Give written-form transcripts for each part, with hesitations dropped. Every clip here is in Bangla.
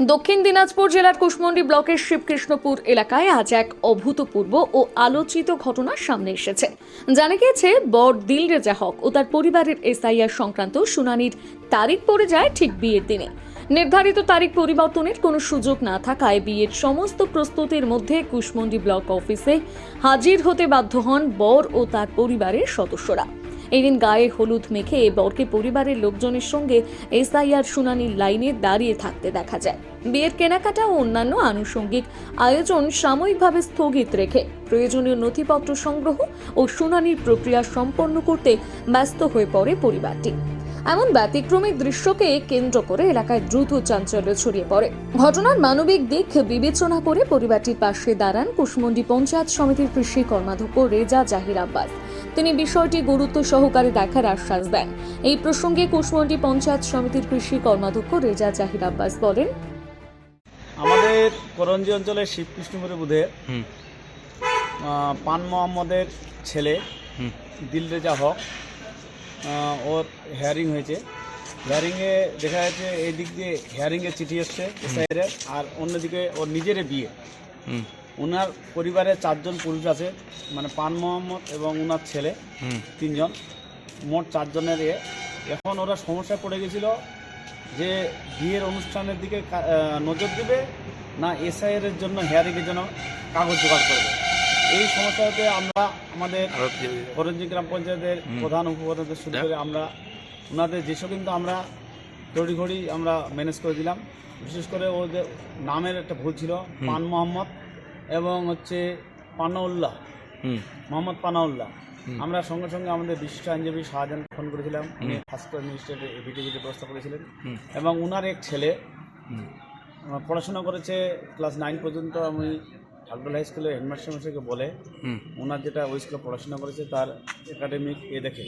দক্ষিণ দিনাজপুর জেলার কুশমন্ডি ব্লকের শিবকৃষ্ণপুর এলাকায় আজ এক অভূতপূর্ব ও আলোচিত ঘটনা সামনে এসেছে। জানা গিয়েছে, বর দিলরেজা হক ও তার পরিবারের এসআইআর সংক্রান্ত শুনানির তারিখ পড়ে যায় ঠিক বিয়ের দিনে। নির্ধারিত তারিখ পরিবর্তনের কোনো সুযোগ না থাকায় বিয়ের সমস্ত প্রস্তুতির মধ্যে কুশমন্ডি ব্লক অফিসে হাজির হতে বাধ্য হন বর ও তার পরিবারের সদস্যরা। এদিন গায়ে হলুদ মেখে বরকে পরিবারের লোকজনের সঙ্গে এসআইআর শুনানির লাইনে দাঁড়িয়ে থাকতে দেখা যায়। বিয়ের কেনাকাটা ও অন্যান্য আনুষঙ্গিক আয়োজন সাময়িকভাবে স্থগিত রেখে প্রয়োজনীয় নথিপত্র সংগ্রহ ও শুনানির প্রক্রিয়া সম্পন্ন করতে ব্যস্ত হয়ে পড়ে পরিবারটি। এমন ব্যতিক্রমী দৃশ্যকে কেন্দ্র করে এলাকায় দ্রুত চাঞ্চল্য ছড়িয়ে পড়ে। ঘটনার মানবিক দিক বিবেচনা করে পরিবারটির পাশে দাঁড়ান কুশমন্ডি পঞ্চায়েত সমিতির কৃষি কর্মাধ্যক্ষ রেজা জাহির আব্বাস। তিনি বিষয়টি গুরুত্ব সহকারে দেখার আশ্বাস দেন। এই প্রসঙ্গে কুশমন্ডি পঞ্চায়েত সমিতির কৃষি কর্মাধ্যক্ষ রেজা জাহির আব্বাস বলেন, আমাদের করঞ্জি অঞ্চলের শিবকৃষ্ণপুরের বুধে পান মোহাম্মদের ছেলে দিলরেজা হক ওর হেয়ারিং হয়েছে। হেয়ারিংয়ে দেখা যাচ্ছে এই দিক দিয়ে হেয়ারিংয়ের চিঠি এসছে এসআইআর, আর অন্যদিকে ওর নিজের বিয়ে। ওনার পরিবারে 4 জন পুরুষ আছে, মানে পান মোহাম্মদ এবং ওনার ছেলে 3 জন, মোট 4 জনের এখন ওরা সমস্যায় পড়ে গেছিল যে বিয়ের অনুষ্ঠানের দিকে নজর দেবে না এসআইআর জন্য হেয়ারিংয়ের জন্য কাগজ জোগাড় করবে। এই সমস্যাতে আমরা আমাদের করঞ্জি গ্রাম পঞ্চায়েতের প্রধান উপপ্রধানদের শুরু করে আমরা ওনাদের যেসব কিন্তু আমরা তড়িঘড়ি আমরা ম্যানেজ করে দিলাম। বিশেষ করে ওদের নামের একটা ভুল ছিল, পান মোহাম্মদ এবং হচ্ছে পানাউল্লাহ, মোহাম্মদ পানাউল্লাহ। আমরা সঙ্গে সঙ্গে আমাদের বিশিষ্ট আইনজীবী শাহজাহান ফোন করেছিলাম, উনি ফার্স্ট মিনিস্টারের এফিডেভিটের ব্যবস্থা করেছিলেন। এবং ওনার এক ছেলে পড়াশোনা করেছে ক্লাস 9 পর্যন্ত। আমি ঢালডোল হাই স্কুলে হেডমাস্টার মশাইকে বলে ওনার যেটা ওই স্কুলে পড়াশোনা করেছে তার একাডেমিক দেখে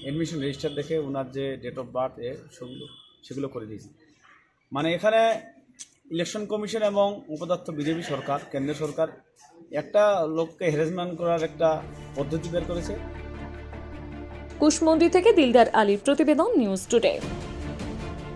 অ্যাডমিশন রেজিস্টার দেখে ওনার যে ডেট অফ বার্থ সেগুলো করে দিয়েছি। মানে এখানে ইলেকশন কমিশন এবং উপদার্থ বিজেপি সরকার, কেন্দ্রীয় সরকার একটা লোককে হ্যারাসমেন্ট করার একটা পদ্ধতি বের করেছে। কুশমন্ডি থেকে দিলদার আলীর প্রতিবেদন, নিউজ টুডে।